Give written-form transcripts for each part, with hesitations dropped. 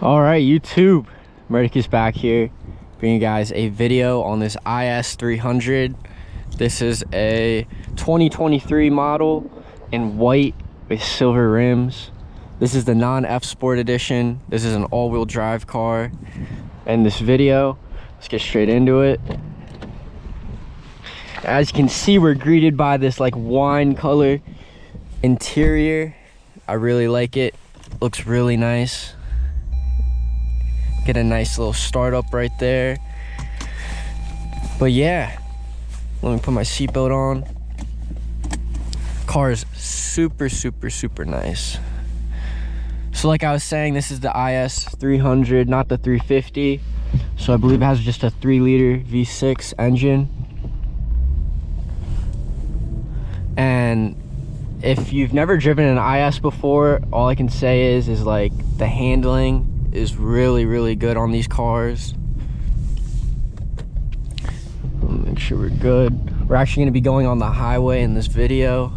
All right, YouTube, Murticus back here, bringing you guys a video on this IS300. This is a 2023 model in white with silver rims. This is the non-F Sport edition. This is an all-wheel drive car. And this video, let's get straight into it. As you can see, we're greeted by this like wine color interior. I really like it. Looks really nice. Get a nice little startup right there. But yeah, let me put my seatbelt on. Car is super nice. So like I was saying, this is the IS300, not the 350. So I believe it has just a 3-liter V6 engine. And if you've never driven an IS before, all I can say is like the handling is really good on these cars. Make sure we're good. We're actually going to be going on the highway in this video,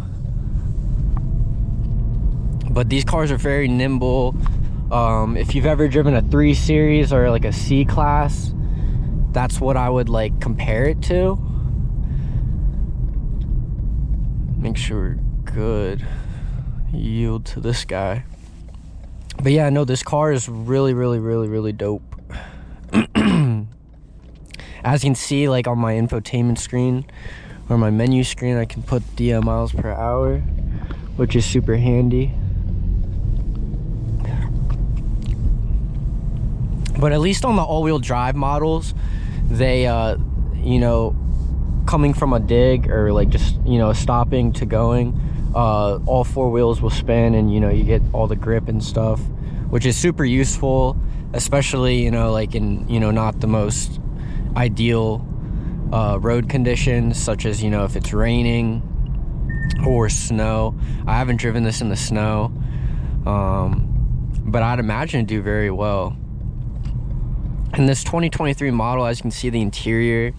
but these cars are very nimble. If you've ever driven a 3 Series or like a C class, that's what I would like compare it to. Make sure we're good. Yield to this guy. But yeah, no, this car is really dope. As you can see, like on my infotainment screen or my menu screen, I can put the miles per hour, which is super handy. But at least on the all-wheel drive models, they you know, coming from a dig or like just, you know, stopping to going, all 4 wheels will spin, and you know, you get all the grip and stuff, which is super useful, especially, you know, like in, you know, not the most ideal road conditions, such as, you know, if it's raining or snow. I haven't driven this in the snow, but I'd imagine it'd do very well. And this 2023 model, as you can see, the interior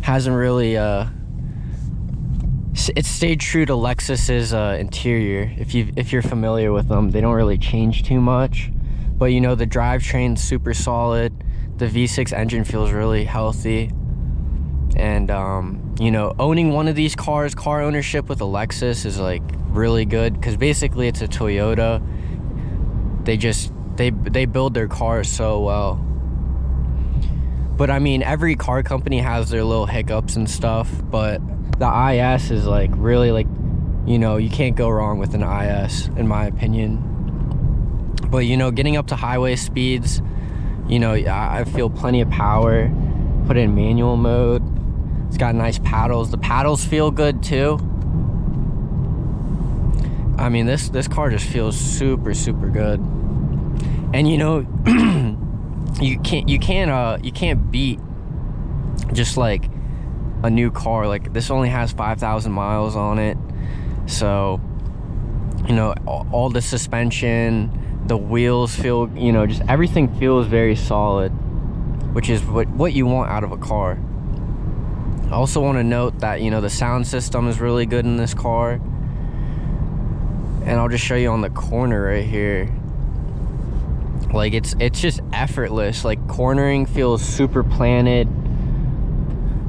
hasn't really it stayed true to Lexus's interior. If you're familiar with them, they don't really change too much, but you know, the drivetrain's super solid. The V6 engine feels really healthy, and you know, owning one of these cars, car ownership with a Lexus is like really good, because basically it's a Toyota. They build their cars so well. But I mean, every car company has their little hiccups and stuff, but the IS is like really, like, you know, you can't go wrong with an IS in my opinion. But you know, getting up to highway speeds, you know, I feel plenty of power. Put it in manual mode. It's got nice paddles. The paddles feel good too. I mean, this car just feels super good. And you know, you can't beat just like a new car. Like, this only has 5,000 miles on it, so you know, all the suspension, the wheels feel, you know, just everything feels very solid, which is what you want out of a car. I also want to note that, you know, the sound system is really good in this car, and I'll just show you on the corner right here. Like, it's just effortless. Like, cornering feels super planted.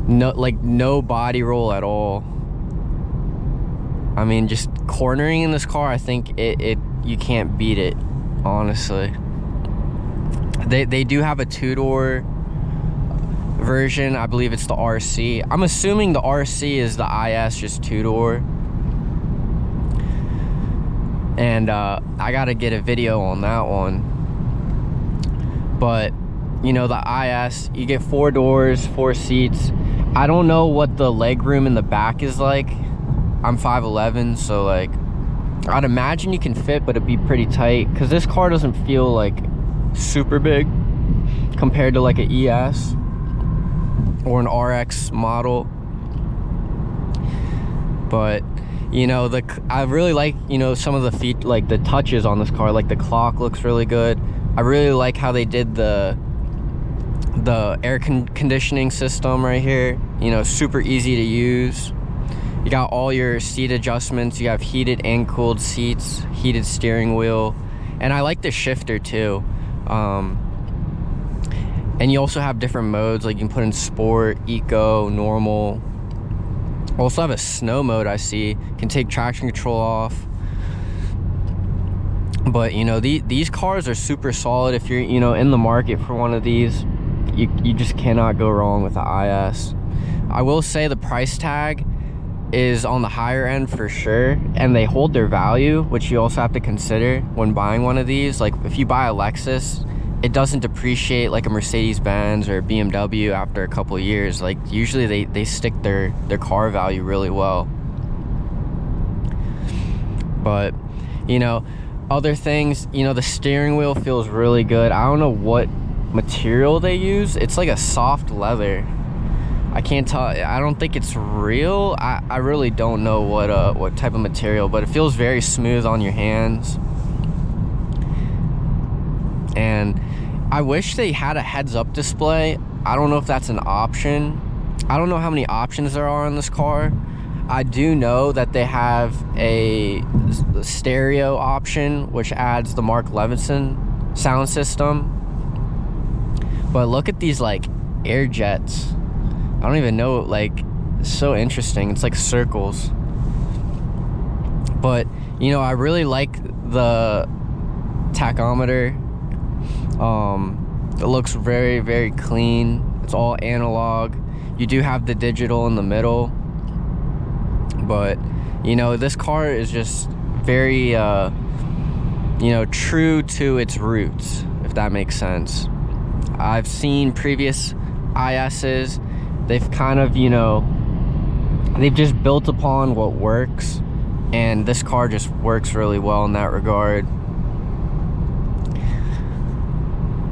No body roll at all. I mean, just cornering in this car, I think you can't beat it, honestly. They do have a 2-door version. I believe it's the RC. I'm assuming the RC is the IS, just 2-door. And I gotta get a video on that one. But you know, the IS, you get 4 doors, 4 seats. I don't know what the leg room in the back is like. I'm 5'11", so like, I'd imagine you can fit, but it'd be pretty tight, because this car doesn't feel like super big compared to like an ES or an RX model. But you know, I really like, you know, some of the feet, like the touches on this car. Like, the clock looks really good. I really like how they did the air conditioning system right here. You know, super easy to use. You got all your seat adjustments. You have heated and cooled seats, heated steering wheel, And I like the shifter too. And you also have different modes, like you can put in sport, eco, normal. Also have a snow mode, I see. Can take traction control off. But you know, these cars are super solid. If you're, you know, in the market for one of these, you just cannot go wrong with the IS. I will say the price tag is on the higher end for sure, and they hold their value, which you also have to consider when buying one of these. Like if you buy a Lexus, it doesn't depreciate like a Mercedes-Benz or a BMW after a couple of years. Like usually they stick their car value really well. But you know, other things, you know, the steering wheel feels really good. I don't know what material they use. It's like a soft leather. I can't tell. I don't think it's real. I really don't know what type of material, but it feels very smooth on your hands. And I wish they had a heads-up display. I don't know if that's an option. I don't know how many options there are in this car. I do know that they have a stereo option, which adds the Mark Levinson sound system. But look at these like air jets. I don't even know, like, it's so interesting. It's like circles. But you know, I really like the tachometer. It looks very, very clean. It's all analog. You do have the digital in the middle. But you know, this car is just very you know, true to its roots, if that makes sense. I've seen previous ISs, they've kind of, you know, they've just built upon what works, and this car just works really well in that regard.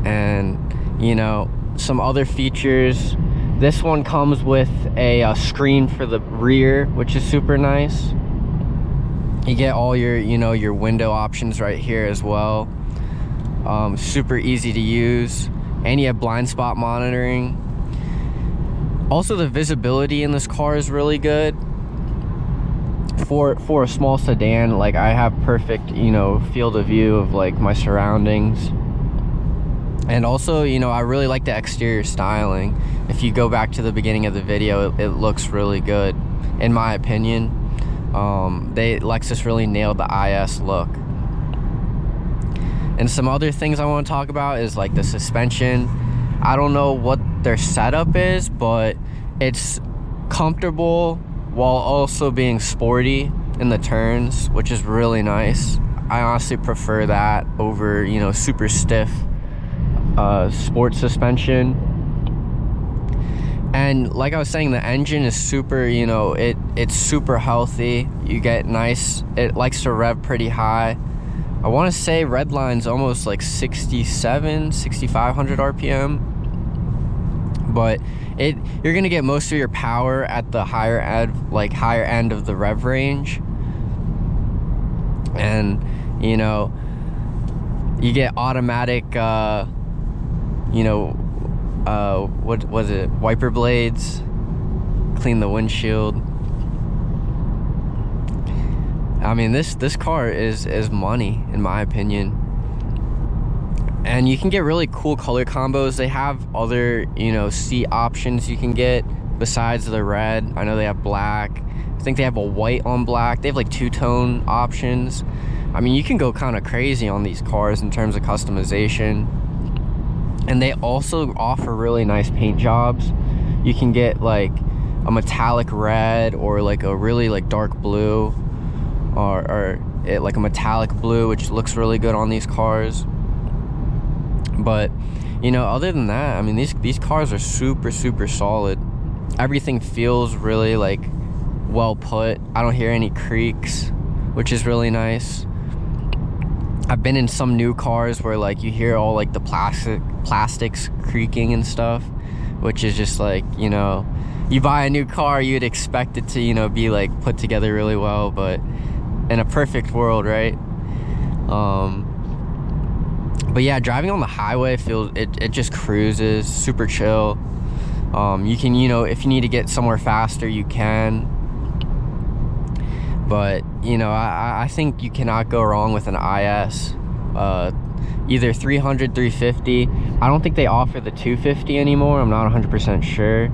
And you know, some other features, this one comes with a screen for the rear, which is super nice. You get all your, you know, your window options right here as well. Super easy to use, and you have blind spot monitoring. Also, the visibility in this car is really good for a small sedan. Like I have perfect, you know, field of view of like my surroundings. And also, you know, I really like the exterior styling. If you go back to the beginning of the video, it looks really good, in my opinion. Lexus really nailed the IS look. And some other things I want to talk about is like the suspension. I don't know what their setup is, but it's comfortable while also being sporty in the turns, which is really nice. I honestly prefer that over, you know, super stiff sport suspension. And like I was saying, the engine is super, you know, it's super healthy. You get nice, it likes to rev pretty high. I want to say redline's almost like 6,500 RPM, but you're gonna get most of your power at the higher end of the rev range. And you know, you get automatic you know, what was it, wiper blades, clean the windshield. I mean, this car is money, in my opinion. And you can get really cool color combos. They have other, you know, seat options you can get besides the red. I know they have black. I think they have a white on black. They have like two-tone options. I mean, you can go kind of crazy on these cars in terms of customization. And they also offer really nice paint jobs. You can get like a metallic red, or like a really like dark blue, or like a metallic blue, which looks really good on these cars. But you know, other than that, I mean, these cars are super solid. Everything feels really like well put. I don't hear any creaks, which is really nice. I've been in some new cars where like you hear all like the plastics creaking and stuff, which is just like, you know, you buy a new car, you'd expect it to, you know, be like put together really well, but in a perfect world, right? But yeah, driving on the highway feels, it just cruises, super chill. You can, you know, if you need to get somewhere faster, you can. But you know, I think you cannot go wrong with an IS. either 300, 350. I don't think they offer the 250 anymore. I'm not 100% sure.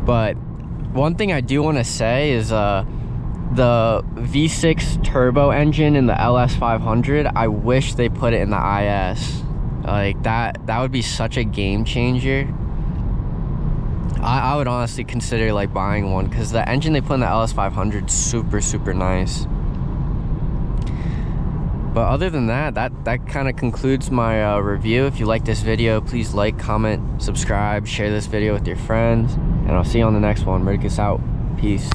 But one thing I do want to say is the V6 turbo engine in the LS500, I wish they put it in the IS. Like that would be such a game changer. I would honestly consider like buying one, because the engine they put in the LS500 is super nice. But other than that kind of concludes my review. If you like this video, please like, comment, subscribe, share this video with your friends, and I'll see you on the next one. Merkus out. Peace.